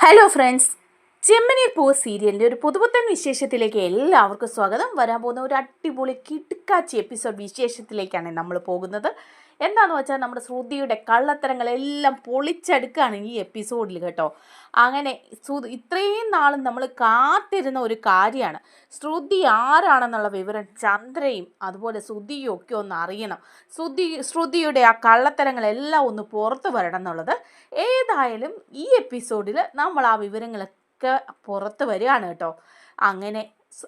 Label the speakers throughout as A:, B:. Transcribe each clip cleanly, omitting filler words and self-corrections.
A: Hello friends, ചെമ്മനി പൂ സീരിയലിൻ്റെ ഒരു പുതുപുത്തൻ വിശേഷത്തിലേക്ക് എല്ലാവർക്കും സ്വാഗതം. വരാൻ പോകുന്ന ഒരു അടിപൊളി കിടുക്കാച്ചി എപ്പിസോഡ് വിശേഷത്തിലേക്കാണ് നമ്മൾ പോകുന്നത്. എന്താണെന്ന് വെച്ചാൽ നമ്മുടെ ശ്രുതിയുടെ കള്ളത്തരങ്ങളെല്ലാം പൊളിച്ചെടുക്കുകയാണ് ഈ എപ്പിസോഡിൽ കേട്ടോ. അങ്ങനെ ഇത്രയും നാളും നമ്മൾ കാത്തിരുന്ന ഒരു കാര്യമാണ്. ശ്രുതി ആരാണെന്നുള്ള വിവരം ചന്ദ്രയും അതുപോലെ ശ്രുതിയും ഒക്കെ ഒന്ന് അറിയണം. ശ്രുതിയുടെ ആ കള്ളത്തരങ്ങളെല്ലാം ഒന്ന് പുറത്തു വരണം എന്നുള്ളത്. ഏതായാലും ഈ എപ്പിസോഡിൽ നമ്മൾ ആ വിവരങ്ങളൊക്കെ പുറത്ത് വരികയാണ് കേട്ടോ. അങ്ങനെ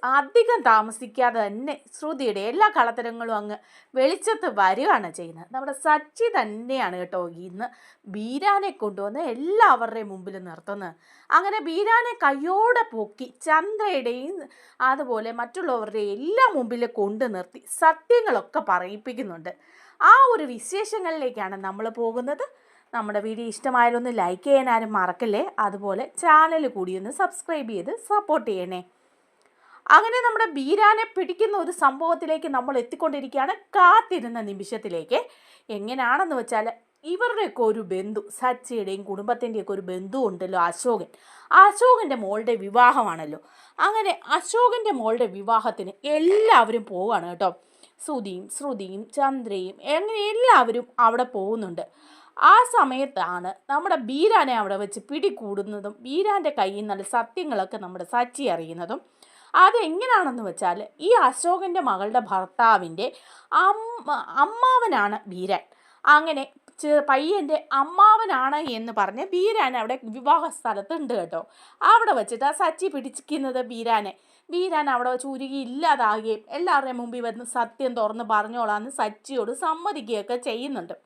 A: അധികം താമസിക്കാതെ തന്നെ ശ്രുതിയുടെ എല്ലാ കളത്തരങ്ങളും അങ്ങ് വെളിച്ചത്ത് വരികയാണ് ചെയ്യുന്നത്. നമ്മുടെ സച്ചി തന്നെയാണ് കേട്ടോ ഇന്ന് ബീരാനെ കൊണ്ടുവന്ന് എല്ലാവരുടെയും മുമ്പിൽ നിർത്തുന്നത്. അങ്ങനെ ബീരാനെ കയ്യോടെ പൊക്കി ചന്ദ്രയുടെയും അതുപോലെ മറ്റുള്ളവരുടെയും എല്ലാം മുമ്പിൽ കൊണ്ടു നിർത്തി സത്യങ്ങളൊക്കെ പറയിപ്പിക്കുന്നുണ്ട്. ആ ഒരു വിശേഷങ്ങളിലേക്കാണ് നമ്മൾ പോകുന്നത്. നമ്മുടെ വീഡിയോ ഇഷ്ടമായാലൊന്ന് ലൈക്ക് ചെയ്യാൻ ആരും മറക്കല്ലേ. അതുപോലെ ചാനൽ കൂടി ഒന്ന് സബ്സ്ക്രൈബ് ചെയ്ത് സപ്പോർട്ട് ചെയ്യണേ. അങ്ങനെ നമ്മുടെ ബീരാനെ പിടിക്കുന്ന ഒരു സംഭവത്തിലേക്ക് നമ്മൾ എത്തിക്കൊണ്ടിരിക്കുകയാണ്. കാത്തിരുന്ന നിമിഷത്തിലേക്ക് എങ്ങനെയാണെന്ന് വെച്ചാൽ ഇവരുടെയൊക്കെ ഒരു ബന്ധു, സച്ചിയുടെയും കുടുംബത്തിൻ്റെയൊക്കെ ഒരു ബന്ധു ഉണ്ടല്ലോ, അശോകൻ്റെ മോളുടെ വിവാഹമാണല്ലോ. അങ്ങനെ അശോകൻ്റെ മോളുടെ വിവാഹത്തിന് എല്ലാവരും പോവുകയാണ് കേട്ടോ. ശ്രുതിയും ചന്ദ്രയും അങ്ങനെ എല്ലാവരും അവിടെ പോകുന്നുണ്ട്. ആ സമയത്താണ് നമ്മുടെ ബീരാനെ അവിടെ വെച്ച് പിടികൂടുന്നതും ബീരാൻ്റെ കയ്യിൽ നിന്നുള്ള സത്യങ്ങളൊക്കെ നമ്മുടെ സച്ചി അറിയുന്നതും. അതെങ്ങനെയാണെന്ന് വെച്ചാൽ ഈ അശോകൻ്റെ മകളുടെ ഭർത്താവിൻ്റെ അമ്മാവനാണ് ബീരാൻ. അങ്ങനെ പയ്യൻ്റെ അമ്മാവനാണ് എന്ന് പറഞ്ഞ് ബീരാൻ അവിടെ വിവാഹ സ്ഥലത്തുണ്ട് കേട്ടോ. അവിടെ വെച്ചിട്ട് ആ സച്ചി പിടിച്ചിരിക്കുന്നത് ബീരാൻ അവിടെ വെച്ച് ഉരുകി ഇല്ലാതാകുകയും എല്ലാവരുടെയും മുമ്പിൽ വന്ന് സത്യം തുറന്ന് പറഞ്ഞോളാന്ന് സച്ചിയോട് സമ്മതിക്കുകയൊക്കെ ചെയ്യുന്നുണ്ട്.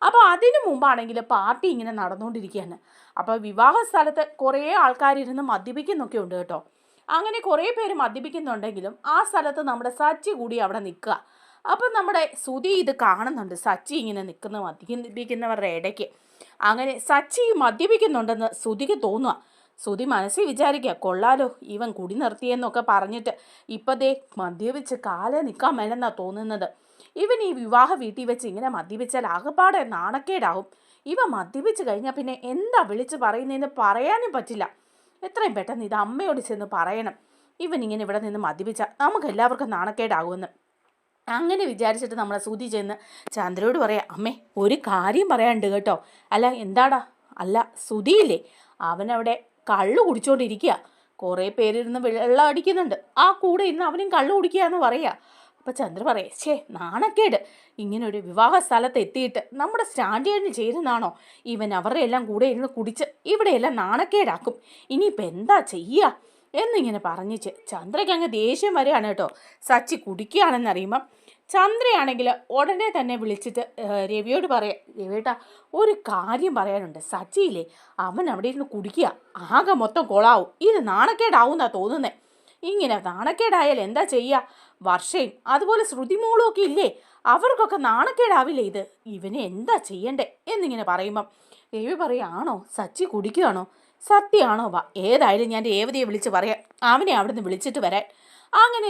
A: അപ്പോൾ അതിനു മുമ്പാണെങ്കിൽ പാർട്ടി ഇങ്ങനെ നടന്നുകൊണ്ടിരിക്കുകയാണ്. അപ്പോൾ വിവാഹ സ്ഥലത്ത് കുറേ ആൾക്കാരിരുന്ന് മദ്യപിക്കുന്നൊക്കെ ഉണ്ട് കേട്ടോ. അങ്ങനെ കുറേ പേര് മദ്യപിക്കുന്നുണ്ടെങ്കിലും ആ സ്ഥലത്ത് നമ്മുടെ സച്ചി കൂടി അവിടെ നിൽക്കുക. അപ്പം നമ്മുടെ ശ്രുതി ഇത് കാണുന്നുണ്ട്, സച്ചി ഇങ്ങനെ നിൽക്കുന്ന മദ്യപിക്കുന്നവരുടെ ഇടയ്ക്ക്. അങ്ങനെ സച്ചി മദ്യപിക്കുന്നുണ്ടെന്ന് ശ്രുതിക്ക് തോന്നുക. ശ്രുതി മനസ്സിൽ വിചാരിക്കുക, കൊള്ളാലോ ഇവൻ കുടി നിർത്തിയെന്നൊക്കെ പറഞ്ഞിട്ട് ഇപ്പതേ മദ്യപിച്ച് കാലേ നിൽക്കാൻ മേലെന്നാണ് തോന്നുന്നത്. ഇവൻ ഈ വിവാഹ വീട്ടിൽ വെച്ച് ഇങ്ങനെ മദ്യപിച്ചാൽ ആകെപ്പാടെ നാണക്കേടാവും. ഇവ മദ്യപിച്ച് കഴിഞ്ഞാൽ പിന്നെ എന്താ വിളിച്ച് പറയുന്നതെന്ന് പറയാനും പറ്റില്ല. എത്രയും പെട്ടെന്ന് ഇത് അമ്മയോട് ചെന്ന് പറയണം. ഇവൻ ഇങ്ങനെ ഇവിടെ നിന്ന് മദ്യപിച്ചാൽ നമുക്ക് എല്ലാവർക്കും നാണക്കേടാകുമെന്ന്. അങ്ങനെ വിചാരിച്ചിട്ട് നമ്മളെ ശ്രുതി ചെന്ന് ചന്ദ്രയോട് പറയാം, അമ്മേ ഒരു കാര്യം പറയാനുണ്ട് കേട്ടോ. അല്ല എന്താടാ? അല്ല ശ്രുതിയില്ലേ, അവനവിടെ കള്ളു കുടിച്ചോണ്ടിരിക്കുക. കുറേ പേരിരുന്ന് വെള്ളം അടിക്കുന്നുണ്ട്, ആ കൂടെ ഇന്ന് അവനും കള്ളു കുടിക്കുക എന്ന് പറയുക. അപ്പം ചന്ദ്ര പറയേ, നാണക്കേട്, ഇങ്ങനെ ഒരു വിവാഹ സ്ഥലത്ത് എത്തിയിട്ട് നമ്മുടെ സ്റ്റാൻഡേർഡിന് ചേരുന്നാണോ ഇവൻ അവരുടെ എല്ലാം കൂടെ ഇരുന്ന് കുടിച്ച് ഇവിടെയെല്ലാം നാണക്കേടാക്കും. ഇനിയിപ്പോൾ എന്താ ചെയ്യുക എന്നിങ്ങനെ പറഞ്ഞിച്ച് ചന്ദ്രയ്ക്ക് അങ്ങ് ദേഷ്യം വരികയാണ് കേട്ടോ. സച്ചി കുടിക്കുകയാണെന്നറിയുമ്പം ചന്ദ്രയാണെങ്കിൽ ഉടനെ തന്നെ വിളിച്ചിട്ട് രവിയോട് പറയാം, രവിയേട്ടാ ഒരു കാര്യം പറയാനുണ്ട്. സച്ചിയില്ലേ, അവൻ അവിടെ ഇരുന്ന് കുടിക്കുക, ആകെ മൊത്തം കൊളാവും, ഇത് നാണക്കേടാവുന്നാണ് തോന്നുന്നത്. ഇങ്ങനെ നാണക്കേടായാൽ എന്താ ചെയ്യുക? വർഷയും അതുപോലെ ശ്രുതിമോളും ഒക്കെ ഇല്ലേ, അവർക്കൊക്കെ നാണക്കേടാവില്ലേ ഇത്? ഇവനെ എന്താ ചെയ്യണ്ടേ എന്നിങ്ങനെ പറയുമ്പം രവി പറയാണോ സച്ചി കുടിക്കുകയാണോ, സത്യമാണോ? വാ, ഏതായാലും ഞാൻ രേവതിയെ വിളിച്ച് പറയാം, അവനെ അവിടെ നിന്ന് വിളിച്ചിട്ട് വരാൻ. അങ്ങനെ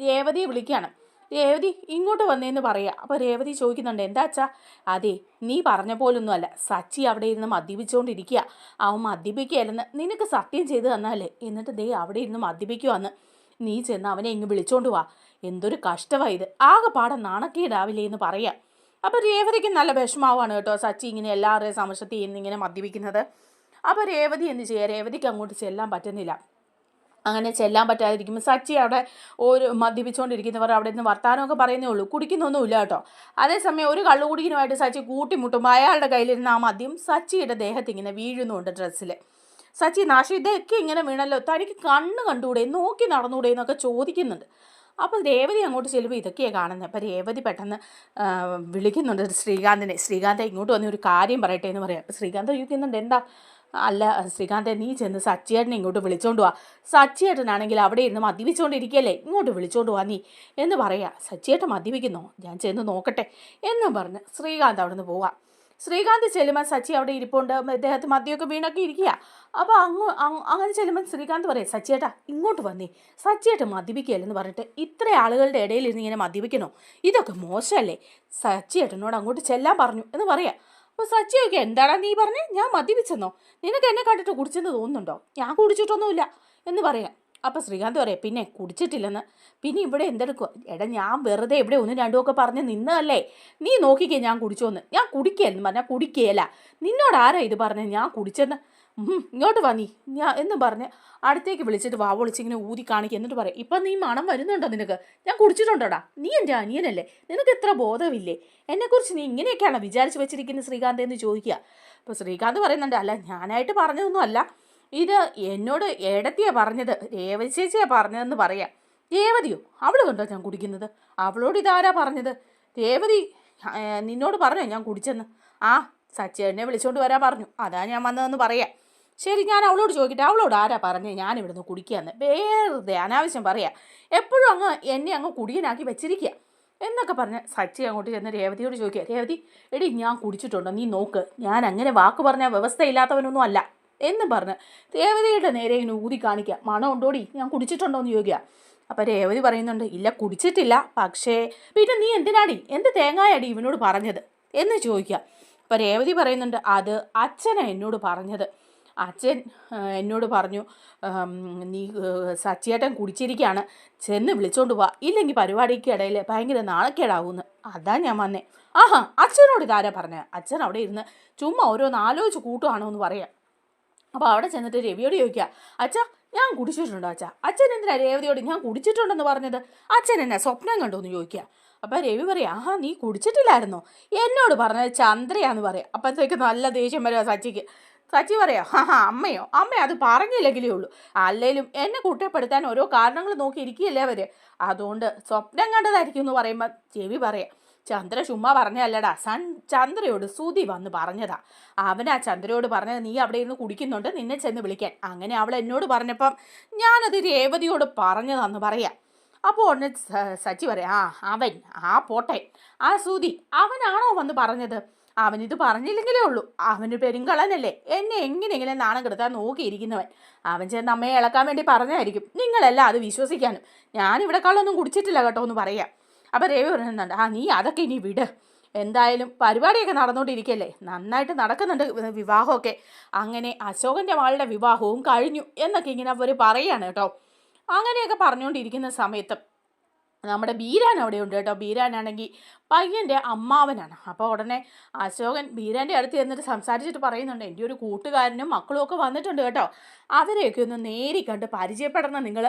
A: രേവതിയെ വിളിക്കുകയാണ്. രേവതി ഇങ്ങോട്ട് വന്നേന്ന് പറയുക. അപ്പോൾ രേവതി ചോദിക്കുന്നുണ്ട്, എന്താ അച്ഛാ? അതെ, നീ പറഞ്ഞ പോലൊന്നുമല്ല, സച്ചി അവിടെ ഇരുന്ന് മദ്യപിച്ചുകൊണ്ടിരിക്കുക. അവൻ മദ്യപിക്കുകയല്ലെന്ന് നിനക്ക് സത്യം ചെയ്ത് തന്നാലേ, എന്നിട്ട് ദേ അവിടെ ഇരുന്ന് മദ്യപിക്കുവാന്ന്. നീ ചെന്ന് അവനെ ഇങ്ങ് വിളിച്ചോണ്ട് വാ. എന്തൊരു കഷ്ടമാണ് ഇത്, ആകെപ്പാടെ നാണക്കേടാവില്ലേ എന്ന് പറയാം. അപ്പോൾ രേവതിക്ക് നല്ല വിഷമാവാണ് കേട്ടോ, സച്ചി ഇങ്ങനെ എല്ലാവരുടെയും സമക്ഷത്തിൽ ഇന്നിങ്ങനെ മദ്യപിക്കുന്നത്. അപ്പോൾ രേവതി എന്ത് ചെയ്യുക, രേവതിക്ക് അങ്ങോട്ട് ചെല്ലാൻ പറ്റുന്നില്ല. അങ്ങനെ ചെല്ലാൻ പറ്റാതിരിക്കുമ്പോൾ സച്ചി അവിടെ ഒരു മദ്യപിച്ചുകൊണ്ടിരിക്കുന്നവർ അവിടെ നിന്ന് വർത്താനമൊക്കെ പറയുന്നേ ഉള്ളൂ, കുടിക്കുന്നൊന്നുമില്ല കേട്ടോ. അതേസമയം ഒരു കള്ളുകുടിക്കുന്നുമായിട്ട് സച്ചി കൂട്ടിമുട്ടുമ്പോൾ അയാളുടെ കയ്യിലിരുന്ന ആ മദ്യം സച്ചിയുടെ ദേഹത്ത് ഇങ്ങനെ വീഴുന്നുണ്ട് ഡ്രസ്സിൽ. സച്ചി നാശം ഇതൊക്കെ ഇങ്ങനെ വീണല്ലോ, തനിക്ക് കണ്ണ് കണ്ടുകൂടെ, നോക്കി നടന്നുകൂടെ എന്നൊക്കെ ചോദിക്കുന്നുണ്ട്. അപ്പോൾ രേവതി അങ്ങോട്ട് ചെല്ലുമ്പോൾ ഇതൊക്കെയാണ് കാണുന്നത്. അപ്പോൾ രേവതി പെട്ടെന്ന് വിളിക്കുന്നുണ്ട് ശ്രീകാന്തെ ഇങ്ങോട്ട് വന്ന് ഒരു കാര്യം പറയട്ടെ എന്ന് പറയാം. അപ്പോൾ ശ്രീകാന്ത് ചോദിക്കുന്നുണ്ട്, എന്താ? അല്ല ശ്രീകാന്തെ, നീ ചെന്ന് സച്ചിയേട്ടനെ ഇങ്ങോട്ട് വിളിച്ചോണ്ട് പോവാ. സച്ചിയേട്ടനാണെങ്കിൽ അവിടെ ഇരുന്ന് മദ്യപിച്ചുകൊണ്ടിരിക്കുകയല്ലേ, ഇങ്ങോട്ട് വിളിച്ചോണ്ട് പോവാ നീ എന്ന് പറയാ. സച്ചിയേട്ടൻ മദ്യപിക്കുന്നോ? ഞാൻ ചെന്ന് നോക്കട്ടെ എന്നും പറഞ്ഞ് ശ്രീകാന്ത് അവിടെ നിന്ന് പോവാം. ശ്രീകാന്ത് ചെല്ലുമ്പോൾ സച്ചി അവിടെ ഇരിപ്പുണ്ട്, അദ്ദേഹത്ത് മദ്യമൊക്കെ വീണൊക്കെ ഇരിക്കുക. അപ്പോൾ അങ്ങനെ ചെല്ലുമ്പോൾ ശ്രീകാന്ത് പറയും, സച്ചിയേട്ടാ ഇങ്ങോട്ട് വന്നേ, സച്ചിയേട്ടൻ മദ്യപിക്കുകയല്ലെന്ന് പറഞ്ഞിട്ട് ഇത്ര ആളുകളുടെ ഇടയിൽ ഇരുന്ന് ഇങ്ങനെ മദ്യപിക്കണോ? ഇതൊക്കെ മോശമല്ലേ, സച്ചിയേട്ടനോട് അങ്ങോട്ട് ചെല്ലാൻ പറഞ്ഞു എന്ന് പറയാം. അപ്പോൾ സച്ചി ചോദിക്കുക, എന്താടാ നീ പറഞ്ഞേ, ഞാൻ മദ്യപിച്ചെന്നോ? നിനക്ക് എന്നെ കണ്ടിട്ട് കുടിച്ചെന്ന് തോന്നുന്നുണ്ടോ? ഞാൻ കുടിച്ചിട്ടൊന്നുമില്ല എന്ന് പറയാം. അപ്പോൾ ശ്രീകാന്ത് പറയാം, പിന്നെ കുടിച്ചിട്ടില്ലെന്ന്, പിന്നെ ഇവിടെ എന്തെടുക്കുക? എടാ ഞാൻ വെറുതെ ഇവിടെ ഒന്നും രണ്ടും ഒക്കെ പറഞ്ഞ് നിന്നതല്ലേ, നീ നോക്കിക്കേ ഞാൻ കുടിച്ചോന്ന്. ഞാൻ കുടിക്കുകയെന്ന് പറഞ്ഞാൽ കുടിക്കുകയല്ല. നിന്നോട് ആരാ ഇത് പറഞ്ഞത് ഞാൻ കുടിച്ചെന്ന്? ഇങ്ങോട്ട് വാ നീ, ഞാൻ എന്ന് പറഞ്ഞ് അടുത്തേക്ക് വിളിച്ചിട്ട് വാ വിളിച്ചിങ്ങനെ ഊതി കാണിക്കുക. എന്നിട്ട് പറയാം, ഇപ്പം നീ മണം വരുന്നുണ്ടോ നിനക്ക്? ഞാൻ കുടിച്ചിട്ടുണ്ടോടാ? നീ എൻ്റെ അനിയനല്ലേ, നിനക്ക് എത്ര ബോധമില്ലേ? എന്നെക്കുറിച്ച് നീ ഇങ്ങനെയൊക്കെയാണോ വിചാരിച്ച് വെച്ചിരിക്കുന്നത് ശ്രീകാന്ത് എന്ന് ചോദിക്കുക. അപ്പോൾ ശ്രീകാന്ത് പറയുന്നുണ്ട്, അല്ല ഞാനായിട്ട് പറഞ്ഞതൊന്നും അല്ല, ഇത് എന്നോട് ഏടത്തിയാണ് പറഞ്ഞത്, രേവതി ചേച്ചിയാണ് പറഞ്ഞതെന്ന് പറയാം. രേവതിയോ? അവൾ കണ്ടോ ഞാൻ കുടിക്കുന്നത്? അവളോട് ഇതാരാ പറഞ്ഞത്? രേവതി നിന്നോട് പറഞ്ഞോ ഞാൻ കുടിച്ചെന്ന്? ആ സച്ചേട്ടനെ വിളിച്ചുകൊണ്ട് വരാൻ പറഞ്ഞു, അതാ ഞാൻ വന്നതെന്ന് പറയാം. ശരി, ഞാൻ അവളോട് ചോദിക്കട്ടെ, അവളോട് ആരാ പറഞ്ഞത് ഞാൻ ഇവിടുന്ന് കുടിക്കുകയെന്ന്? വെറുതെ അനാവശ്യം പറയാം, എപ്പോഴും എന്നെ അങ്ങ് കുടിയനാക്കി വെച്ചിരിക്കുക എന്നൊക്കെ പറഞ്ഞ് സച്ചി അങ്ങോട്ട് ചെന്ന് രേവതിയോട് ചോദിക്കുക, രേവതി എടി ഞാൻ കുടിച്ചിട്ടുണ്ടോ നീ നോക്ക്, ഞാൻ അങ്ങനെ വാക്ക് പറഞ്ഞ വ്യവസ്ഥയില്ലാത്തവനൊന്നും അല്ല എന്ന് പറഞ്ഞ് രേവതിയുടെ നേരെ ഇങ്ങനെ ഊതി കാണിക്കുക. മണം ഉണ്ടോടി, ഞാൻ കുടിച്ചിട്ടുണ്ടോ എന്ന് ചോദിക്കുക. അപ്പം രേവതി പറയുന്നുണ്ട്, ഇല്ല കുടിച്ചിട്ടില്ല, പക്ഷേ പിന്നെ നീ എന്തിനാടി, എന്ത് തേങ്ങായടി ഇവനോട് പറഞ്ഞത് എന്ന് ചോദിക്കുക. അപ്പം രേവതി പറയുന്നുണ്ട്, അത് അച്ഛനാണ് എന്നോട് പറഞ്ഞത്. അച്ഛൻ എന്നോട് പറഞ്ഞു, നീ സച്ചിയേട്ടൻ കുടിച്ചിരിക്കുകയാണ്, ചെന്ന് വിളിച്ചോണ്ട് പോവാ, ഇല്ലെങ്കിൽ പരിപാടിക്ക് ഇടയിൽ ഭയങ്കര നാണക്കേടാവുമെന്ന്, അതാ ഞാൻ വന്നേ. ആഹാ, അച്ഛനോട് ഇതാരാ പറഞ്ഞത്? അച്ഛൻ അവിടെ ഇരുന്ന് ചുമ്മാ ഓരോന്ന് ആലോചിച്ച് കൂട്ടുവാണോ എന്ന് പറയാം. അപ്പോൾ അവിടെ ചെന്നിട്ട് രവിയോട് ചോദിക്കുക, അച്ഛാ ഞാൻ കുടിച്ചിട്ടുണ്ടോ അച്ഛാ? അച്ഛൻ എന്തിനാ രേവതിയോട് ഞാൻ കുടിച്ചിട്ടുണ്ടെന്ന് പറഞ്ഞത്? അച്ഛൻ എന്നെ സ്വപ്നം കണ്ടോ എന്ന് ചോദിക്കുക. അപ്പോൾ രവി പറയാം, ആഹാ നീ കുടിച്ചിട്ടില്ലായിരുന്നോ? എന്നോട് പറഞ്ഞത് ചന്ദ്രയാന്ന് പറയാം. അപ്പോഴത്തേക്ക് നല്ല ദേഷ്യം വരിക സച്ചിക്ക്. സച്ചി പറയാം, അമ്മയോ? അമ്മ അത് പറഞ്ഞില്ലെങ്കിലേ ഉള്ളൂ, അല്ലേലും എന്നെ കുറ്റപ്പെടുത്താൻ ഓരോ കാരണങ്ങൾ നോക്കി ഇരിക്കുകയല്ലേ അവർ, അതുകൊണ്ട് സ്വപ്നം കണ്ടതായിരിക്കും എന്ന് പറയുമ്പോൾ രവി പറയാം, ചന്ദ്ര ചുമ്മാ പറഞ്ഞല്ലടാ, ചന്ദ്രയോട് സുധി വന്ന് പറഞ്ഞതാ, അവനാ ചന്ദ്രയോട് പറഞ്ഞത് നീ അവിടെ ഇരുന്ന് കുടിക്കുന്നുണ്ട്, നിന്നെ ചെന്ന് വിളിക്കാൻ. അങ്ങനെ അവൾ എന്നോട് പറഞ്ഞപ്പം ഞാനത് രേവതിയോട് പറഞ്ഞതാന്ന് പറയാം. അപ്പോൾ ഉടനെ സച്ചി പറയാം, അവൻ പോട്ടെ, ആ സുധി അവനാണോ വന്ന് പറഞ്ഞത്? അവനിത് പറഞ്ഞില്ലെങ്കിലേ ഉള്ളൂ, അവന് പെരുങ്കളനല്ലേ, എന്നെ എങ്ങനെയെങ്കിലും നാണം കെടുത്താൻ നോക്കിയിരിക്കുന്നവൻ. അവൻ ചെന്ന് അമ്മയെ ഇളക്കാൻ വേണ്ടി പറഞ്ഞായിരിക്കും, നിങ്ങളെല്ലാം അത് വിശ്വസിക്കാനും. ഞാനിവിടെ കള്ളൊന്നും കുടിച്ചിട്ടില്ല കേട്ടോ എന്ന് പറയാം. അപ്പോൾ രവി പറയുന്നുണ്ട്, നീ അതൊക്കെ ഇനി വിട്, എന്തായാലും പരിപാടിയൊക്കെ നടന്നുകൊണ്ടിരിക്കുകയല്ലേ, നന്നായിട്ട് നടക്കുന്നുണ്ട് വിവാഹമൊക്കെ. അങ്ങനെ അശോകൻ്റെ മകളുടെ വിവാഹവും കഴിഞ്ഞു എന്നൊക്കെ ഇങ്ങനെ അവർ പറയുകയാണ് കേട്ടോ. അങ്ങനെയൊക്കെ പറഞ്ഞുകൊണ്ടിരിക്കുന്ന സമയത്ത് നമ്മുടെ ബീരാൻ അവിടെ ഉണ്ട് കേട്ടോ. ബീരാനാണെങ്കിൽ പയ്യൻ്റെ അമ്മാവനാണ്. അപ്പോൾ ഉടനെ അശോകൻ ബീരാൻ്റെ അടുത്ത് ചെന്നിട്ട് സംസാരിച്ചിട്ട് പറയുന്നുണ്ട്, എൻ്റെ ഒരു കൂട്ടുകാരനും മക്കളും ഒക്കെ വന്നിട്ടുണ്ട് കേട്ടോ, അവരെയൊക്കെ ഒന്ന് നേരിക്കണ്ട് പരിചയപ്പെടണം നിങ്ങൾ.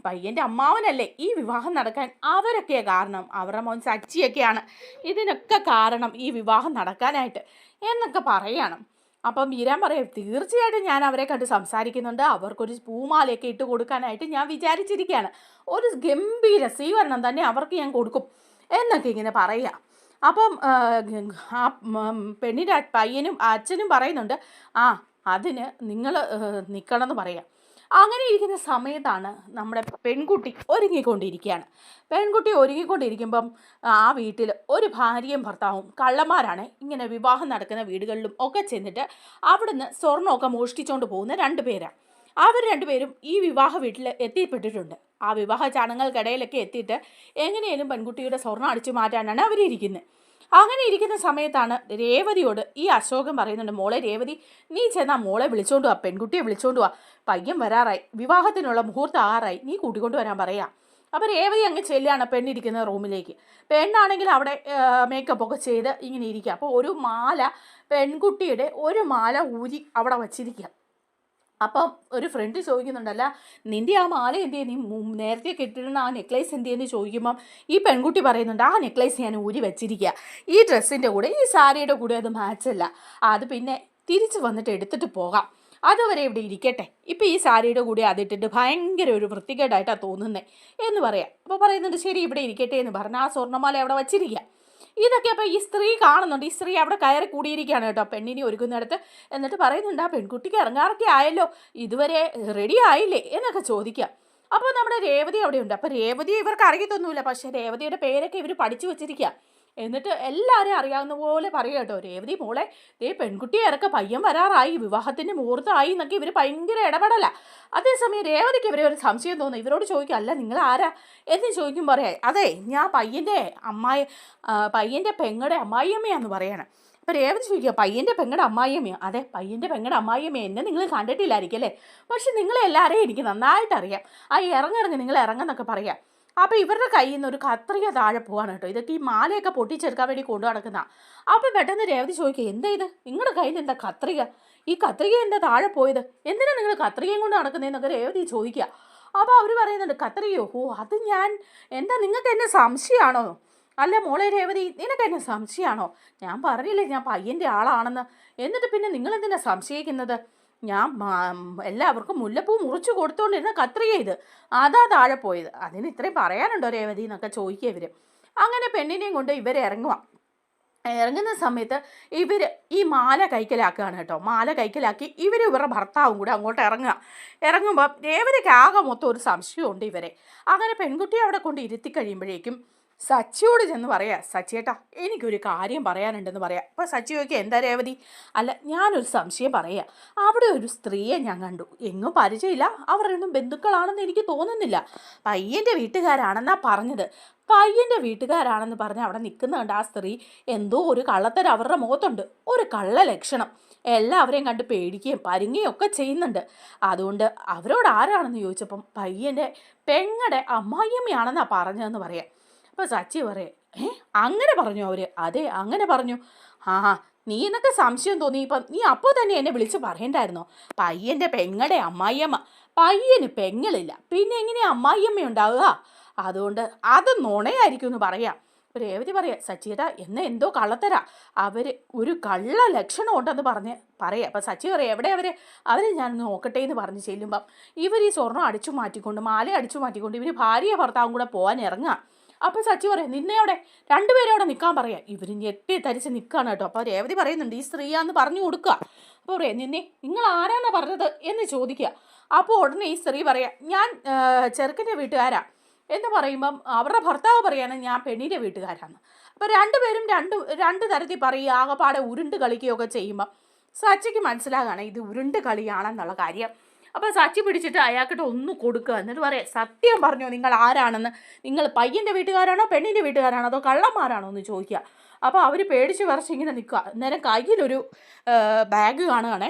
A: പയ്യൻ്റെ അമ്മാവനല്ലേ ഈ വിവാഹം നടക്കാൻ, അവരൊക്കെയാണ് കാരണം, അവരുടെ മോൻ സച്ചിയൊക്കെയാണ് ഇതിനൊക്കെ കാരണം ഈ വിവാഹം നടക്കാനായിട്ട് എന്നൊക്കെ പറയണം. അപ്പം ബീരാൻ പറയും, തീർച്ചയായിട്ടും ഞാൻ അവരെ കണ്ട് സംസാരിക്കുന്നുണ്ട്, അവർക്കൊരു പൂമാലയൊക്കെ ഇട്ട് കൊടുക്കാനായിട്ട് ഞാൻ വിചാരിച്ചിരിക്കുകയാണ്, ഒരു ഗംഭീര സ്വീകരണം തന്നെ അവർക്ക് ഞാൻ കൊടുക്കും എന്നൊക്കെ ഇങ്ങനെ പറയുക. അപ്പം ആ പെണ്ണിൻ്റെ പയ്യനും അച്ഛനും പറയുന്നുണ്ട്, അതിന് നിങ്ങൾ നിൽക്കണമെന്ന് പറയാം. അങ്ങനെ ഇരിക്കുന്ന സമയത്താണ് നമ്മുടെ പെൺകുട്ടി ഒരുങ്ങിക്കൊണ്ടിരിക്കുകയാണ്. പെൺകുട്ടി ഒരുങ്ങിക്കൊണ്ടിരിക്കുമ്പം ആ വീട്ടിൽ ഒരു ഭാര്യയും ഭർത്താവും കള്ളന്മാരാണ്. ഇങ്ങനെ വിവാഹം നടക്കുന്ന വീടുകളിലും ഒക്കെ ചെന്നിട്ട് അവിടുന്ന് സ്വർണ്ണമൊക്കെ മോഷ്ടിച്ചുകൊണ്ട് പോകുന്ന 2 പേരാണ്. അവർ 2 പേരും ഈ വിവാഹ വീട്ടിൽ എത്തിപ്പെട്ടിട്ടുണ്ട്. ആ വിവാഹ ചടങ്ങുകൾക്കിടയിലൊക്കെ എത്തിയിട്ട് എങ്ങനെയും പെൺകുട്ടിയുടെ സ്വർണ്ണം അടിച്ചു മാറ്റാനാണ് അവരിയ്ക്കുന്നത്. അങ്ങനെ ഇരിക്കുന്ന സമയത്താണ് രേവതിയോട് ഈ അശോകൻ പറയുന്നുണ്ട്, മോളെ രേവതി, നീ ചെന്നാൽ മോളെ വിളിച്ചോണ്ട് വാ, പെൺകുട്ടിയെ വിളിച്ചോണ്ട് വാ, പയ്യൻ വരാറായി, വിവാഹത്തിനുള്ള മുഹൂർത്തം ആറായി, നീ കൂട്ടിക്കൊണ്ട് വരാൻ പറയാം. അപ്പോൾ രേവതി അങ്ങ് ചെല്ലുകയാണ് പെണ്ണിരിക്കുന്ന റൂമിലേക്ക്. പെണ്ണാണെങ്കിൽ അവിടെ മേക്കപ്പൊക്കെ ചെയ്ത് ഇങ്ങനെ ഇരിക്കുക. അപ്പോൾ ഒരു മാല, പെൺകുട്ടിയുടെ ഒരു മാല ഊരി അവിടെ വച്ചിരിക്കുക. അപ്പം ഒരു ഫ്രണ്ട് ചോദിക്കുന്നുണ്ടല്ല, നിൻ്റെ ആ മാല എന്ത് നീ നേരത്തെ കെട്ടിരുന്ന ആ നെക്ലേസ് എന്തെന്ന് ചോദിക്കുമ്പം ഈ പെൺകുട്ടി പറയുന്നുണ്ട്, ആ നെക്ലേസ് ഞാൻ ഊരി വെച്ചിരിക്കുക, ഈ ഡ്രസ്സിൻ്റെ കൂടെ ഈ സാരിയുടെ കൂടെ അത് മാച്ചല്ല, അത് പിന്നെ തിരിച്ച് വന്നിട്ട് എടുത്തിട്ട് പോകാം, അതുവരെ ഇവിടെ ഇരിക്കട്ടെ, ഇപ്പം ഈ സാരിയുടെ കൂടെ അതിട്ടിട്ട് ഭയങ്കര ഒരു വൃത്തികേടായിട്ടാണ് തോന്നുന്നത് എന്ന് പറയാം. അപ്പോൾ പറയുന്നുണ്ട്, ശരി ഇവിടെ ഇരിക്കട്ടെ എന്ന് പറഞ്ഞ് ആ സ്വർണ്ണമാല അവിടെ വച്ചിരിക്കുക. ഇതൊക്കെ അപ്പോൾ ഈ സ്ത്രീ കാണുന്നുണ്ട്. ഈ സ്ത്രീ അവിടെ കയറി കൂടിയിരിക്കുകയാണ് കേട്ടോ പെണ്ണിനെ ഒരുക്കുന്നിടത്ത്. എന്നിട്ട് പറയുന്നുണ്ട്, ആ പെൺകുട്ടിക്ക് ഇറങ്ങാറൊക്കെ ആയല്ലോ, ഇതുവരെ റെഡി ആയില്ലേ എന്നൊക്കെ ചോദിക്കുക. അപ്പോൾ നമ്മുടെ രേവതി അവിടെയുണ്ട്. അപ്പോൾ രേവതി ഇവർക്ക് അറിയത്തൊന്നുമില്ല, പക്ഷേ രേവതിയുടെ പേരൊക്കെ ഇവർ പഠിച്ചു വെച്ചിരിക്കുക. എന്നിട്ട് എല്ലാവരും അറിയാവുന്ന പോലെ പറയുക കേട്ടോ, രേവതി മോളെ, പെൺകുട്ടിയെ ഇറക്ക, പയ്യൻ വരാറായി, വിവാഹത്തിൻ്റെ മുഹൂർത്തമായി എന്നൊക്കെ ഇവർ ഭയങ്കര ഇടപെടല. അതേസമയം രേവതിക്ക് ഇവരെ ഒരു സംശയം തോന്നുന്നു. ഇവരോട് ചോദിക്കുക, അല്ല നിങ്ങൾ ആരാ എന്ന് ചോദിക്കും. പറയാം, അതെ ഞാൻ പയ്യൻ്റെ പെങ്ങളുടെ അമ്മായിയമ്മയാന്ന് പറയണം. അപ്പോൾ രേവതി ചോദിക്കുക പയ്യൻ്റെ പെങ്ങളുടെ അമ്മായിയമ്മയോ? അതെ, പയ്യൻ്റെ പെങ്ങളുടെ അമ്മായിയമ്മയോ. എന്നെ നിങ്ങൾ കണ്ടിട്ടില്ലായിരിക്കും അല്ലേ, പക്ഷെ നിങ്ങളെല്ലാവരെയും എനിക്ക് നന്നായിട്ട് അറിയാം. ആ ഇറങ്ങിറങ്ങി നിങ്ങൾ ഇറങ്ങുന്നൊക്കെ പറയാം. അപ്പോൾ ഇവരുടെ കയ്യിൽ നിന്ന് ഒരു കത്രിക താഴെ പോവാണ് കേട്ടോ. ഇതൊക്കെ ഈ മാലയൊക്കെ പൊട്ടിച്ചെടുക്കാൻ വേണ്ടി കൊണ്ടു നടക്കുന്ന. അപ്പോൾ പെട്ടെന്ന് രേവതി ചോദിക്കുക എന്താ ഇത്, നിങ്ങളുടെ കയ്യിൽ എന്താ കത്രിക, ഈ കത്രിക എന്താ താഴെ പോയത്, എന്തിനാണ് നിങ്ങൾ കത്രികയും കൊണ്ട് നടക്കുന്നതെന്നൊക്കെ രേവതി ചോദിക്കുക. അപ്പോൾ അവർ പറയുന്നുണ്ട് കത്രികയോ, ഓ അത് ഞാൻ, എന്താ നിങ്ങൾക്ക് എന്നെ സംശയമാണോ? അല്ല മോളെ രേവതി, നിനക്ക് എന്നെ സംശയമാണോ? ഞാൻ പറഞ്ഞില്ലേ ഞാൻ പയ്യൻ്റെ ആളാണെന്ന്, എന്നിട്ട് പിന്നെ നിങ്ങളെന്തിനാ സംശയിക്കുന്നത്? ഞാൻ എല്ലാവർക്കും മുല്ലപ്പൂ മുറിച്ച് കൊടുത്തോണ്ടിരുന്ന കത്രിക ഇത്, അതാ താഴെ പോയത്. അതിന് ഇത്രയും പറയാനുണ്ടോ രേവതി എന്നൊക്കെ ചോദിക്കുക ഇവർ. അങ്ങനെ പെണ്ണിനെയും കൊണ്ട് ഇവർ ഇറങ്ങുന്ന സമയത്ത് ഇവർ ഈ മാല കൈക്കലാക്കുകയാണ് കേട്ടോ. മാല കൈക്കലാക്കി ഇവരുടെ ഭർത്താവും കൂടെ അങ്ങോട്ട് ഇറങ്ങുമ്പോൾ രേവതിക്ക് ആകെ മൊത്തം ഒരു സംശയമുണ്ട് ഇവരെ. അങ്ങനെ പെൺകുട്ടിയെ അവിടെ കൊണ്ട് ഇരുത്തി കഴിയുമ്പോഴേക്കും സച്ചിയോട് ചെന്ന് പറയാം, സച്ചിയേട്ടാ എനിക്കൊരു കാര്യം പറയാനുണ്ടെന്ന് പറയാം. അപ്പോൾ സച്ചി ചോദിക്കുക എന്താ രേവതി? അല്ല ഞാനൊരു സംശയം പറയാം, അവിടെ ഒരു സ്ത്രീയെ ഞാൻ കണ്ടു, എങ്ങും പരിചയമില്ല, അവരൊന്നും ബന്ധുക്കളാണെന്ന് എനിക്ക് തോന്നുന്നില്ല, പയ്യൻ്റെ വീട്ടുകാരാണെന്നാ പറഞ്ഞത്. പയ്യൻ്റെ വീട്ടുകാരാണെന്ന് പറഞ്ഞ് അവിടെ നിൽക്കുന്നുണ്ട് ആ സ്ത്രീ, എന്തോ ഒരു കള്ളത്തരം അവരുടെ മുഖത്തുണ്ട്, ഒരു കള്ള ലക്ഷണം, എല്ലാവരെയും കണ്ട് പേടിക്കുകയും പരുങ്ങുകയും ഒക്കെ ചെയ്യുന്നുണ്ട്. അതുകൊണ്ട് അവരോട് ആരാണെന്ന് ചോദിച്ചപ്പം പയ്യൻ്റെ പെങ്ങളുടെ അമ്മായിയമ്മയാണെന്നാ പറഞ്ഞതെന്ന് പറയാം. അപ്പോൾ സച്ചി പറയേ അങ്ങനെ പറഞ്ഞു അവർ? അതെ അങ്ങനെ പറഞ്ഞു. നീ എന്നൊക്കെ സംശയം തോന്നി ഇപ്പം നീ അപ്പോൾ തന്നെ എന്നെ വിളിച്ച് പറയണ്ടായിരുന്നോ? പയ്യൻ്റെ പെങ്ങളുടെ അമ്മായിയമ്മ, പയ്യന് പെങ്ങളില്ല, പിന്നെ എങ്ങനെയാ അമ്മായിയമ്മ ഉണ്ടാവുക? അതുകൊണ്ട് അത് നുണയായിരിക്കും എന്ന് പറയാം. രേവതി പറയാം സച്ചിയേട്ടാ എന്തോ കള്ളത്തരാ, അവർ ഒരു കള്ള ലക്ഷണം ഉണ്ടെന്ന് പറയാം. അപ്പം സച്ചി പറയാം എവിടെ അവരെ ഞാനൊന്ന് നോക്കട്ടെ എന്ന് പറഞ്ഞ് ചെല്ലുമ്പം ഇവർ ഈ സ്വർണ്ണം അടിച്ചു മാറ്റിക്കൊണ്ട് മാല അടിച്ചു മാറ്റിക്കൊണ്ട് ഇവർ ഭാര്യ ഭർത്താവും കൂടെ പോകാൻ ഇറങ്ങുക. അപ്പോൾ സച്ചി പറയാം നിന്നെ അവിടെ രണ്ടുപേരും അവിടെ നിൽക്കാൻ പറയാം. ഇവർ ഞെട്ടി തരിച്ച് നിൽക്കുകയാണ് കേട്ടോ. അപ്പോൾ രേവതി പറയുന്നുണ്ട് ഈ സ്ത്രീയാന്ന് പറഞ്ഞു കൊടുക്കുക. അപ്പോൾ പറയാം നിങ്ങൾ ആരാന്നാ പറഞ്ഞത് എന്ന് ചോദിക്കുക. അപ്പോൾ ഉടനെ ഈ സ്ത്രീ പറയാം ഞാൻ ചെറുക്കൻ്റെ വീട്ടുകാരാ എന്ന് പറയുമ്പം അവരുടെ ഭർത്താവ് പറയാണ് ഞാൻ പെണ്ണിൻ്റെ വീട്ടുകാരാണ്. അപ്പോൾ രണ്ടുപേരും രണ്ട് തരത്തിൽ പറയുക, ആകെപ്പാടെ ഉരുണ്ട് കളിക്കുകയൊക്കെ ചെയ്യുമ്പം സച്ചിക്ക് മനസ്സിലാകുകയാണ് ഇത് ഉരുണ്ട് കളിയാണെന്നുള്ള കാര്യം. അപ്പോൾ സച്ചി പിടിച്ചിട്ട് അയാൾക്കിട്ട് ഒന്ന് കൊടുക്കുക, എന്നിട്ട് പറയാം സത്യം പറഞ്ഞോ നിങ്ങൾ ആരാണെന്ന്, നിങ്ങൾ പയ്യൻ്റെ വീട്ടുകാരാണോ പെണ്ണിൻ്റെ വീട്ടുകാരാണോ അതോ കള്ളന്മാരാണോ എന്ന് ചോദിക്കുക. അപ്പോൾ അവർ പേടിച്ച് വിറച്ച് ഇങ്ങനെ നിൽക്കുക. അന്നേരം കയ്യിലൊരു ബാഗ് കാണുകയാണേ.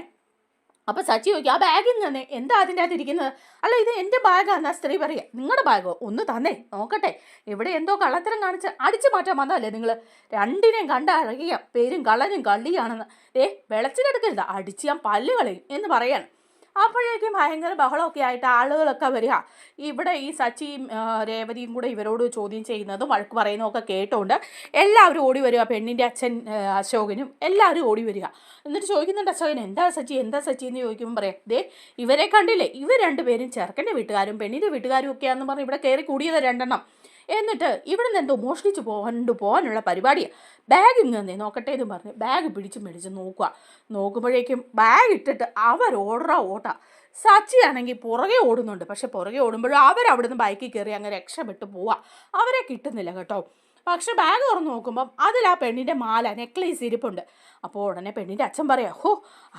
A: അപ്പോൾ സച്ചി ചോദിക്കുക ആ ബാഗിൽ തന്നെ എന്താ അതിൻ്റെ അകത്ത് ഇരിക്കുന്നത്? അല്ല ഇത് എൻ്റെ ബാഗാണെന്നാ സ്ത്രീ പറയുക. നിങ്ങളുടെ ബാഗോ? ഒന്ന് തന്നേ നോക്കട്ടെ, ഇവിടെ എന്തോ കള്ളത്തരം കാണിച്ച് അടിച്ചു മാറ്റാൻ വന്നതല്ലേ നിങ്ങൾ? രണ്ടിനെയും കണ്ടറിയാം പേരും കള്ളനും കള്ളിയാണെന്ന്. വെളച്ചിലെടുക്കരുത്, അടിച്ച് ഞാൻ പല്ല് കളയും എന്ന് പറയാണ്. അപ്പോഴേക്കും ഭയങ്കര ബഹളമൊക്കെ ആയിട്ട് ആളുകളൊക്കെ വരിക. ഇവിടെ ഈ സച്ചിയും രേവതിയും കൂടെ ഇവരോട് ചോദ്യം ചെയ്യുന്നതും വഴക്ക് പറയുന്നതും ഒക്കെ കേട്ടുകൊണ്ട് എല്ലാവരും ഓടി വരിക. പെണ്ണിൻ്റെ അച്ഛൻ അശോകനും എല്ലാവരും ഓടി വരിക. എന്നിട്ട് ചോദിക്കുന്നുണ്ട് അശോകൻ എന്താ സച്ചി എന്ന് ചോദിക്കുമ്പോൾ പറയാം ഇവരെ കണ്ടില്ലേ, ഇവർ രണ്ടുപേരും ചെറുക്കൻ്റെ വീട്ടുകാരും പെണ്ണിൻ്റെ വീട്ടുകാരും ഒക്കെയാണെന്ന് പറഞ്ഞ് ഇവിടെ കയറി കൂടിയത് രണ്ടെണ്ണം. എന്നിട്ട് ഇവിടെ നിന്ന് എന്തോ മോഷ്ടിച്ച് പോകാനുള്ള പരിപാടിയാണ്. ബാഗ് ഇങ്ങനെ നോക്കട്ടെ എന്ന് പറഞ്ഞ് ബാഗ് പിടിച്ച് നോക്കുമ്പോഴേക്കും ബാഗ് ഇട്ടിട്ട് ഓട്ടാ. സച്ചിയാണെങ്കിൽ പുറകെ ഓടുന്നുണ്ട്. പക്ഷെ പുറകെ ഓടുമ്പോഴും അവരവിടുന്ന് ബൈക്കിൽ കയറി അങ്ങ് രക്ഷപ്പെട്ട് പോവാ. അവരെ കിട്ടുന്നില്ല കേട്ടോ. പക്ഷെ ബാഗ് തുറന്ന് നോക്കുമ്പം അതിൽ ആ പെണ്ണിൻ്റെ മാല നെക്ലേസ് ഇരിപ്പുണ്ട്. അപ്പോൾ ഉടനെ പെണ്ണിൻ്റെ അച്ഛൻ പറയാം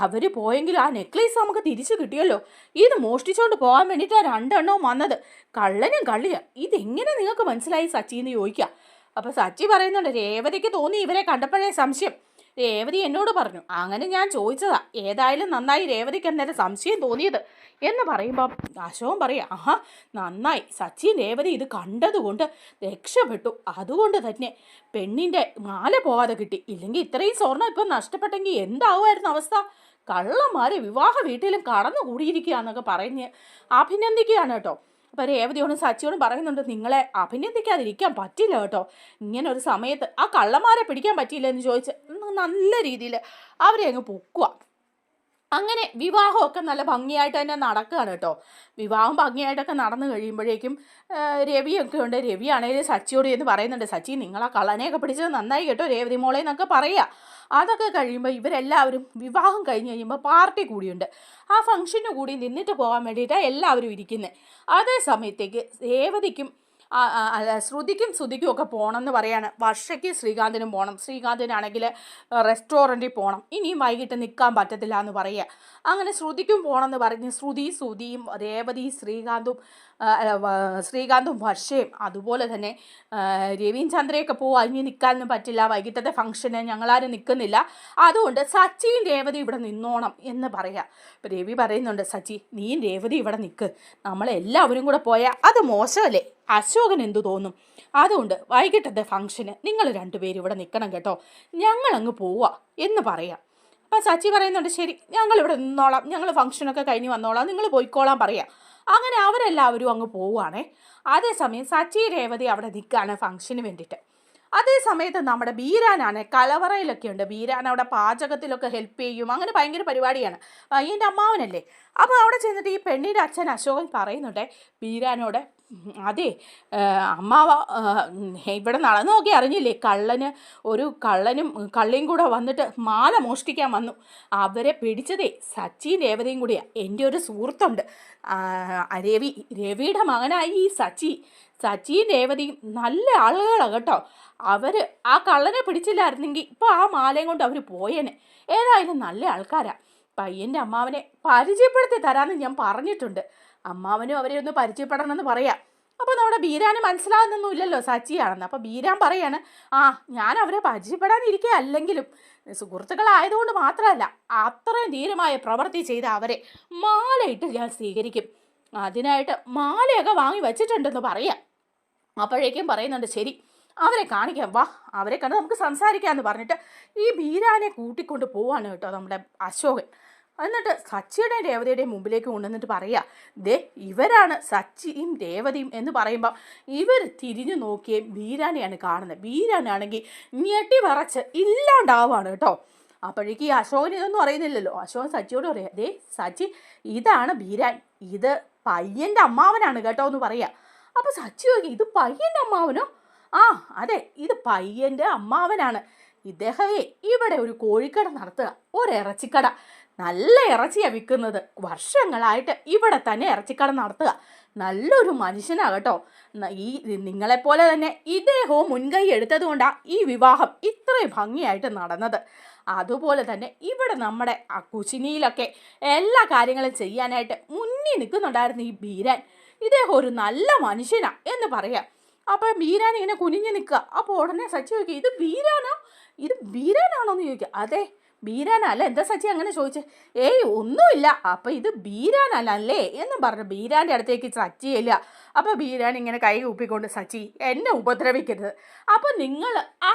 A: അവർ പോയെങ്കിൽ ആ നെക്ലേസ് നമുക്ക് തിരിച്ചു കിട്ടിയല്ലോ, ഇത് മോഷ്ടിച്ചുകൊണ്ട് പോകാൻ വേണ്ടിയിട്ടാണ് രണ്ടെണ്ണവും വന്നത്, കള്ളനും കള്ളിയാ, ഇതെങ്ങനെ നിങ്ങൾക്ക് മനസ്സിലായി സച്ചി എന്ന് ചോദിക്കുക. അപ്പോൾ സച്ചി പറയുന്നുണ്ട് രേവതിക്ക് തോന്നി ഇവരെ കണ്ടപ്പോഴേ സംശയം, രേവതി എന്നോട് പറഞ്ഞു, അങ്ങനെ ഞാൻ ചോദിച്ചതാ, ഏതായാലും നന്നായി രേവതിക്ക് അന്നേരം സംശയം തോന്നിയത് എന്ന് പറയുമ്പം അശോകൻ പറയാം നന്നായി സച്ചിൻ രേവതി ഇത് കണ്ടതുകൊണ്ട് രക്ഷപ്പെട്ടു, അതുകൊണ്ട് തന്നെ പെണ്ണിൻ്റെ മാല പോകാതെ കിട്ടി, ഇല്ലെങ്കിൽ ഇത്രയും സ്വർണ്ണം ഇപ്പം നഷ്ടപ്പെട്ടെങ്കിൽ എന്താവുമായിരുന്നു അവസ്ഥ, കള്ളന്മാർ വിവാഹ വീട്ടിലും കടന്നു കൂടിയിരിക്കുക എന്നൊക്കെ പറഞ്ഞ് അഭിനന്ദിക്കുകയാണ് കേട്ടോ. അപ്പോൾ രേവതിയോടും സച്ചിയോടും പറയുന്നുണ്ട് നിങ്ങളെ അഭിനന്ദിക്കാതിരിക്കാൻ പറ്റില്ല കേട്ടോ, ഇങ്ങനെ ഒരു സമയത്ത് ആ കള്ളന്മാരെ പിടിക്കാൻ പറ്റിയില്ല എന്ന് ചോദിച്ച് നല്ല രീതിയിൽ അവരെ അങ്ങ് പൊക്കുക. അങ്ങനെ വിവാഹമൊക്കെ നല്ല ഭംഗിയായിട്ട് തന്നെ നടക്കുകയാണ് കേട്ടോ. വിവാഹം ഭംഗിയായിട്ടൊക്കെ നടന്നു കഴിയുമ്പോഴേക്കും രവിയൊക്കെ ഉണ്ട്. രവിയാണേലും സച്ചിയോട് എന്ന് പറയുന്നുണ്ട് സച്ചി നിങ്ങളാ കള്ളനെയൊക്കെ പിടിച്ചത് നന്നായി കേട്ടോ രേവതി മോളെ എന്നൊക്കെ പറയുക. അതൊക്കെ കഴിയുമ്പോൾ ഇവരെല്ലാവരും വിവാഹം കഴിഞ്ഞ് കഴിയുമ്പോൾ പാർട്ടി കൂടിയുണ്ട്. ആ ഫംഗ്ഷന് കൂടി നിന്നിട്ട് പോകാൻ വേണ്ടിയിട്ടാണ് എല്ലാവരും ഇരിക്കുന്നത്. അതേ സമയത്തേക്ക് രേവതിക്കും ശ്രുതിക്കും ഒക്കെ പോകണമെന്ന് പറയാണ്. വർഷയ്ക്ക് ശ്രീകാന്തിനും പോകണം. ശ്രീകാന്തിനാണെങ്കിൽ റെസ്റ്റോറൻറ്റിൽ പോകണം. ഇനിയും വൈകിട്ട് നിൽക്കാൻ പറ്റത്തില്ല എന്ന് പറയുക. അങ്ങനെ ശ്രുതിക്കും പോകണമെന്ന് പറഞ്ഞ് ശ്രുതിയും രേവതി ശ്രീകാന്തും വർഷയും അതുപോലെ തന്നെ രവിയും ചന്ദ്രയൊക്കെ പോവുക. ഇനി നിൽക്കാനൊന്നും പറ്റില്ല, വൈകിട്ടത്തെ ഫംഗ്ഷന് ഞങ്ങളാരും നിൽക്കുന്നില്ല, അതുകൊണ്ട് സച്ചിയും രേവതി ഇവിടെ നിന്നോണം എന്ന് പറയാം. അപ്പോൾ രവി പറയുന്നുണ്ട്, സച്ചി നീയും രേവതി ഇവിടെ നിൽക്ക്, നമ്മളെല്ലാവരും കൂടെ പോയാൽ അത് മോശമല്ലേ, അശോകൻ എന്തു തോന്നും, അതുകൊണ്ട് വൈകിട്ടത്തെ ഫംഗ്ഷന് നിങ്ങൾ രണ്ടുപേരും ഇവിടെ നിൽക്കണം കേട്ടോ, ഞങ്ങളങ്ങ് പോവുക എന്ന് പറയാം. അപ്പം സച്ചി പറയുന്നുണ്ട്, ശരി ഞങ്ങളിവിടെ നിന്നോളാം, ഞങ്ങൾ ഫംഗ്ഷനൊക്കെ കഴിഞ്ഞ് വന്നോളാം, നിങ്ങൾ പോയിക്കോളാം പറയാം. അങ്ങനെ അവരെല്ലാവരും അങ്ങ് പോവുകയാണേ. അതേസമയം സച്ചി രേവതി അവിടെ നിൽക്കുകയാണ് ഫംഗ്ഷന് വേണ്ടിയിട്ട്. അതേ സമയത്ത് നമ്മുടെ ബീരാനാണ് കലവറയിലൊക്കെ ഉണ്ട്. ബീരാൻ അവിടെ പാചകത്തിലൊക്കെ ഹെൽപ്പ് ചെയ്യും, അങ്ങനെ ഭയങ്കര പരിപാടിയാണ്. പയ്യൻ്റെ അമ്മാവനല്ലേ. അപ്പോൾ അവിടെ ചെന്നിട്ട് ഈ പെണ്ണിൻ്റെ അച്ഛൻ അശോകൻ പറയുന്നുണ്ട് ബീരാനോട്, അതെ അമ്മാവ ഇവിടെ നടന്നു നോക്കി അറിഞ്ഞില്ലേ, കള്ളനും കള്ളിയും കൂടെ വന്നിട്ട് മാല മോഷ്ടിക്കാൻ വന്നു. അവരെ പിടിച്ചതേ സച്ചിയും രേവതിയും കൂടിയാണ്. എൻ്റെ ഒരു സുഹൃത്തുണ്ട് രവിയുടെ മകനായി ഈ സച്ചിയും രേവതിയും നല്ല ആളുകളാണ് കേട്ടോ. അവർ ആ കള്ളനെ പിടിച്ചില്ലായിരുന്നെങ്കിൽ ഇപ്പോൾ ആ മാലയും കൊണ്ട് അവർ പോയേനെ. ഏതായാലും നല്ല ആൾക്കാരാണ്. പയ്യൻ്റെ അമ്മാവനെ പരിചയപ്പെടുത്തി തരാമെന്ന് ഞാൻ പറഞ്ഞിട്ടുണ്ട്. അമ്മാവനും അവരെ ഒന്ന് പരിചയപ്പെടണമെന്ന് പറയാം. അപ്പോൾ നമ്മുടെ ബീരാന് മനസ്സിലാകുന്നൊന്നുമില്ലല്ലോ സച്ചിയാണെന്ന്. അപ്പോൾ ബീരാൻ പറയാണ്, ഞാൻ അവരെ പരിചയപ്പെടാനിരിക്കുക, അല്ലെങ്കിലും സുഹൃത്തുക്കളായതുകൊണ്ട് മാത്രമല്ല, അത്രയും ധീരമായ പ്രവൃത്തി ചെയ്ത് അവരെ മാലയിട്ട് ഞാൻ സ്വീകരിക്കും. അതിനായിട്ട് മാലയൊക്കെ വാങ്ങി വച്ചിട്ടുണ്ടെന്ന് പറയാം. അപ്പോഴേക്കും പറയുന്നുണ്ട്, ശരി അവരെ കാണിക്കാം, വാ അവരെ കണ്ട് നമുക്ക് സംസാരിക്കാമെന്ന് പറഞ്ഞിട്ട് ഈ ബീരാനെ കൂട്ടിക്കൊണ്ട് പോവാണ് കേട്ടോ നമ്മുടെ അശോകൻ. എന്നിട്ട് സച്ചിയുടെയും രേവതിയുടെയും മുമ്പിലേക്ക് കൊണ്ടുവന്നിട്ട് പറയുക, ദേ ഇവരാണ് സച്ചിയും രേവതിയും എന്ന് പറയുമ്പോൾ ഇവർ തിരിഞ്ഞു നോക്കിയേ ബീരാനെയാണ് കാണുന്നത്. ബീരാനാണെങ്കിൽ ഞെട്ടി വിറച്ച് ഇല്ലാണ്ടാവുകയാണ് കേട്ടോ. അപ്പോഴേക്ക് ഈ അശോകൻ ഇതൊന്നും അറിയുന്നില്ലല്ലോ. അശോകൻ സച്ചിയോട് പറയാം, ദേ സച്ചി ഇതാണ് ബീരാൻ, ഇത് പയ്യൻ്റെ അമ്മാവനാണ് കേട്ടോ എന്ന് പറയാം. അപ്പോൾ സച്ചി നോക്കി, ഇത് പയ്യൻ്റെ അമ്മാവനോ? അതെ ഇത് പയ്യൻ്റെ അമ്മാവനാണ്. ഇദ്ദേഹമേ ഇവിടെ ഒരു കോഴിക്കട നടത്തുക, ഒരിറച്ചിക്കട, നല്ല ഇറച്ചിയാണ് വിൽക്കുന്നത്. വർഷങ്ങളായിട്ട് ഇവിടെ തന്നെ ഇറച്ചിക്കട നടത്തുക. നല്ലൊരു മനുഷ്യനാണ് കേട്ടോ. ഈ നിങ്ങളെപ്പോലെ തന്നെ ഇദ്ദേഹവും മുൻകൈ എടുത്തത് കൊണ്ടാണ് ഈ വിവാഹം ഇത്രയും ഭംഗിയായിട്ട് നടന്നത്. അതുപോലെ തന്നെ ഇവിടെ നമ്മുടെ ആ കുശിനിയിലൊക്കെ എല്ലാ കാര്യങ്ങളും ചെയ്യാനായിട്ട് മുന്നിൽ നിൽക്കുന്നുണ്ടായിരുന്നു ഈ ബീരാൻ. ഇദ്ദേഹം ഒരു നല്ല മനുഷ്യനാണ് എന്ന് പറയാം. അപ്പോൾ ബീരാൻ ഇങ്ങനെ കുനിഞ്ഞ് നിൽക്കുക. അപ്പോൾ ഉടനെ സച്ചി ചോദിക്കുക, ഇത് ബീരാനാണോ എന്ന് ചോദിക്കുക. അതെ ബീരാനല്ല. എന്താ സച്ചി അങ്ങനെ ചോദിച്ചേ? ഒന്നുമില്ല. അപ്പം ഇത് ബീരാനല്ലേ എന്നും പറഞ്ഞു ബീരാൻ്റെ അടുത്തേക്ക് സച്ചി ഇല്ല. അപ്പോൾ ബീരാൻ ഇങ്ങനെ കൈ കൂപ്പിക്കൊണ്ട്, സച്ചി എന്നെ ഉപദ്രവിക്കരുത്. അപ്പോൾ നിങ്ങൾ ആ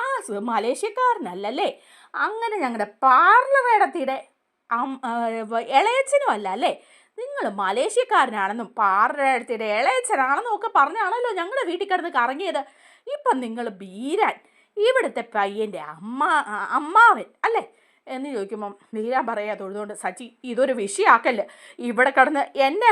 A: മലേഷ്യക്കാരനല്ലേ, അങ്ങനെ ഞങ്ങളുടെ പാർലർ ഇടത്തിയുടെ ഇളയച്ചനും അല്ല അല്ലേ, നിങ്ങൾ മലേഷ്യക്കാരനാണെന്നും പാർലർ ഇളയച്ചനാണെന്നും ഒക്കെ പറഞ്ഞാണല്ലോ ഞങ്ങളുടെ വീട്ടിൽ കിടന്ന് കറങ്ങിയത്. ഇപ്പം നിങ്ങൾ ബീരാൻ, ഇവിടുത്തെ പയ്യൻ്റെ അമ്മാവൻ അല്ലേ എന്ന് ചോദിക്കുമ്പം ബീരാൻ പറയാ തൊഴുതുകൊണ്ട്, സച്ചി ഇതൊരു വിഷയമാക്കല്ല്, ഇവിടെ കിടന്ന് എന്നെ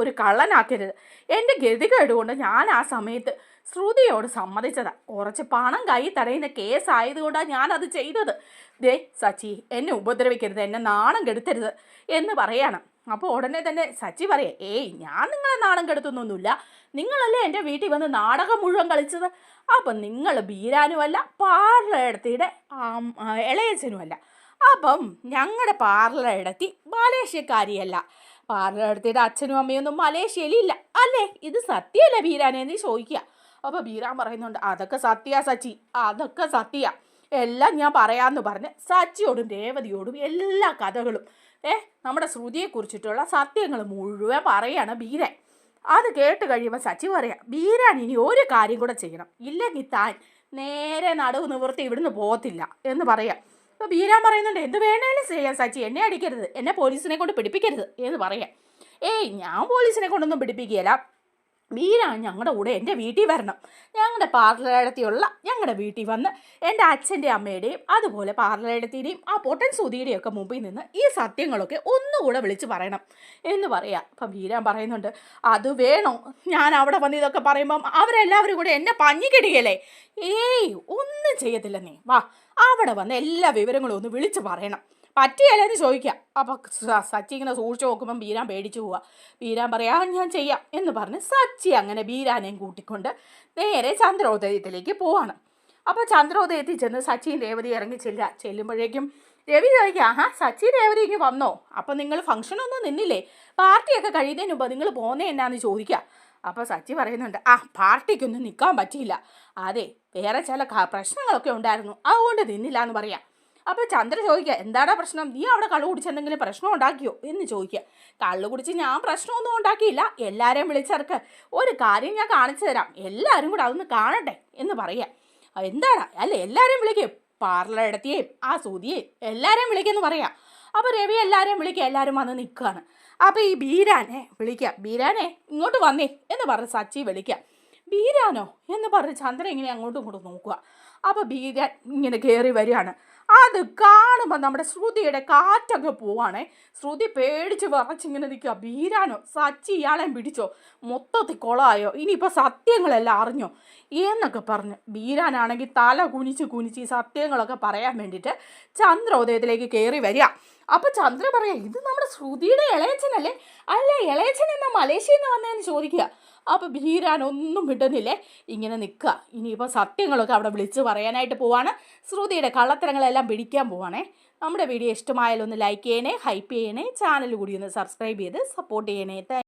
A: ഒരു കള്ളനാക്കരുത്. എൻ്റെ ഗതികേടുകൊണ്ട് ഞാൻ ആ സമയത്ത് ശ്രുതിയോട് സമ്മതിച്ചതാണ്. കുറച്ച് പണം കൈ തടയുന്ന കേസായതുകൊണ്ടാണ് ഞാനത് ചെയ്തത്. ദേ സച്ചി എന്നെ ഉപദ്രവിക്കരുത്, എന്നെ നാണം കെടുത്തരുത് എന്ന് പറയണം. അപ്പോൾ ഉടനെ തന്നെ സച്ചി പറയാം, ഞാൻ നിങ്ങളെ നാണം കെടുത്തൊന്നുമില്ല, നിങ്ങളല്ലേ എൻ്റെ വീട്ടിൽ വന്ന് നാടകം മുഴുവൻ കളിച്ചത്. അപ്പം നിങ്ങൾ ബീരാനുമല്ല പാർലയിടത്തിയുടെ ഇളയച്ചനുമല്ല. അപ്പം ഞങ്ങളുടെ പാർലയിടത്തി മലേഷ്യക്കാരിയല്ല, പാർലയിടത്തിയുടെ അച്ഛനും അമ്മയൊന്നും മലേഷ്യയിലില്ല അല്ലേ, ഇത് സത്യമല്ലേ ബീരാനെ എന്ന് ചോദിക്കുക. അപ്പോൾ ബീരാൻ പറയുന്നുണ്ട്, അതൊക്കെ സത്യ സച്ചി, അതൊക്കെ സത്യ, എല്ലാം ഞാൻ പറയാമെന്ന് പറഞ്ഞ് സച്ചിയോടും രേവതിയോടും എല്ലാ കഥകളും നമ്മുടെ ശ്രുതിയെക്കുറിച്ചിട്ടുള്ള സത്യങ്ങൾ മുഴുവൻ പറയാണ് ബീരാൻ. അത് കേട്ട് കഴിയുമ്പോൾ സച്ചി പറയാം, ബീരാൻ ഇനി ഒരു കാര്യം കൂടെ ചെയ്യണം, ഇല്ലെങ്കിൽ താൻ നേരെ നടുവ് നിവൃത്തി ഇവിടുന്ന് പോകത്തില്ല എന്ന് പറയാം. അപ്പോൾ ബീരാൻ പറയുന്നുണ്ട്, എന്ത് വേണേലും ചെയ്യാം സച്ചി, എന്നെ അടിക്കരുത്, എന്നെ പോലീസിനെ കൊണ്ട് പിടിപ്പിക്കരുത് എന്ന് പറയാം. ഞാൻ പോലീസിനെ കൊണ്ടൊന്നും പിടിപ്പിക്കുകയില്ല, ബീരാൻ ഞങ്ങളുടെ കൂടെ എൻ്റെ വീട്ടിൽ വരണം, ഞങ്ങളുടെ പാർലറിടത്തിയുള്ള ഞങ്ങളുടെ വീട്ടിൽ വന്ന് എൻ്റെ അച്ഛൻ്റെ അമ്മയുടെയും അതുപോലെ പാർലറിടത്തിൻ്റെയും ആ പൊട്ടൻ സുധിയുടെയും ഒക്കെ മുമ്പിൽ നിന്ന് ഈ സത്യങ്ങളൊക്കെ ഒന്നുകൂടെ വിളിച്ച് പറയണം എന്ന് പറയാം. അപ്പം ബീരാൻ പറയുന്നുണ്ട്, അത് വേണോ, ഞാൻ അവിടെ വന്ന് ഇതൊക്കെ പറയുമ്പം അവരെല്ലാവരും കൂടെ എന്നെ പഞ്ഞിക്കിടുകയല്ലേ. ഒന്നും ചെയ്യത്തില്ല, നീ വാ അവിടെ വന്ന് എല്ലാ വിവരങ്ങളും ഒന്ന് വിളിച്ച് പറയണം, പറ്റിയല്ലെന്ന് ചോദിക്കുക. അപ്പോൾ സച്ചി ഇങ്ങനെ സൂക്ഷിച്ച് നോക്കുമ്പം ബീരാൻ പേടിച്ചു പോവുക. ബീരാൻ പറയാം ഞാൻ ചെയ്യാം എന്ന് പറഞ്ഞ് സച്ചി അങ്ങനെ ബീരാനെയും കൂട്ടിക്കൊണ്ട് നേരെ ചന്ദ്രോദയത്തിലേക്ക് പോവാണ്. അപ്പോൾ ചന്ദ്രോദയത്തിൽ ചെന്ന് സച്ചിയും രേവതി ഇറങ്ങി ചെല്ലുമ്പോഴേക്കും രവി ചോദിക്കുക, സച്ചി രേവതി ഇങ്ങ് വന്നോ? അപ്പം നിങ്ങൾ ഫംഗ്ഷനൊന്നും നിന്നില്ലേ? പാർട്ടിയൊക്കെ കഴിയുന്നതിന് മുമ്പ് നിങ്ങൾ പോകുന്നേ എന്നാന്ന് ചോദിക്കുക. അപ്പോൾ സച്ചി പറയുന്നുണ്ട്, പാർട്ടിക്കൊന്നും നിൽക്കാൻ പറ്റിയില്ല, അതെ വേറെ ചില പ്രശ്നങ്ങളൊക്കെ ഉണ്ടായിരുന്നു, അതുകൊണ്ട് നിന്നില്ല എന്ന് പറയാം. അപ്പോൾ ചന്ദ്ര ചോദിക്കുക, എന്താടാ പ്രശ്നം? നീ അവിടെ കള്ളു കുടിച്ചെന്തെങ്കിലും പ്രശ്നം ഉണ്ടാക്കിയോ എന്ന് ചോദിക്കുക. കള്ളു കുടിച്ച് ഞാൻ പ്രശ്നമൊന്നും ഉണ്ടാക്കിയില്ല, എല്ലാവരെയും വിളിച്ചിറക്ക്, ഒരു കാര്യം ഞാൻ കാണിച്ചു തരാം, എല്ലാവരും കൂടെ അതൊന്ന് കാണട്ടെ എന്ന് പറയാം. എന്താടാ? അല്ല എല്ലാവരെയും വിളിക്കും, പാർലറെടുത്തിയേയും ആ സുതിയേയും എല്ലാവരെയും വിളിക്കുമെന്ന് പറയാം. അപ്പോൾ രവി എല്ലാവരെയും വിളിക്കുക, എല്ലാവരും വന്ന് നിൽക്കുകയാണ്. അപ്പോൾ ഈ ബീരാനെ വിളിക്കുക, ബീരാനെ ഇങ്ങോട്ട് വന്നേ എന്ന് പറഞ്ഞ് സച്ചി വിളിക്കുക. ബീരാനോ എന്ന് പറഞ്ഞ് ചന്ദ്ര ഇങ്ങനെ അങ്ങോട്ടും ഇങ്ങോട്ടും നോക്കുക. അപ്പോൾ ബീരാൻ ഇങ്ങനെ കയറി വരികയാണ്. അത് കാണുമ്പോൾ നമ്മുടെ ശ്രുതിയുടെ കാറ്റങ്ങ് പോവാണേ. ശ്രുതി പേടിച്ച് വിറച്ചിങ്ങനെ നിൽക്കുക. ബീരാനോ? സച്ചി ഇയാളെയും പിടിച്ചോ? മൊത്തത്തിൽ കൊളായോ? ഇനിയിപ്പോൾ സത്യങ്ങളെല്ലാം അറിഞ്ഞോ എന്നൊക്കെ പറഞ്ഞ് ബീരാനാണെങ്കിൽ തല കുനിച്ച് ഈ സത്യങ്ങളൊക്കെ പറയാൻ വേണ്ടിയിട്ട് ചന്ദ്രോദയത്തിലേക്ക് കയറി വരിക. അപ്പോൾ ചന്ദ്ര പറയാം, ഇത് നമ്മുടെ ശ്രുതിയുടെ ഇളയച്ചനല്ലേ? അല്ല, ഇളയച്ചൻ എന്നാ മലേഷ്യയിൽ നിന്ന് വന്നതെന്ന് ചോദിക്കുക. അപ്പോൾ ബീരാൻ ഒന്നും വിടുന്നില്ലേ, ഇങ്ങനെ നിൽക്കുക. ഇനിയിപ്പോൾ സത്യങ്ങളൊക്കെ അവിടെ വിളിച്ച് പറയാനായിട്ട് പോവാണ്. ശ്രുതിയുടെ കള്ളത്തരങ്ങളെല്ലാം പിടിക്കാൻ പോവാണേ. നമ്മുടെ വീഡിയോ ഇഷ്ടമായാലൊന്ന് ലൈക്ക് ചെയ്യണേ, ഹൈപ്പ് ചെയ്യണേ, ചാനൽ കൂടി ഒന്ന് സബ്സ്ക്രൈബ് ചെയ്ത് സപ്പോർട്ട് ചെയ്യണേ.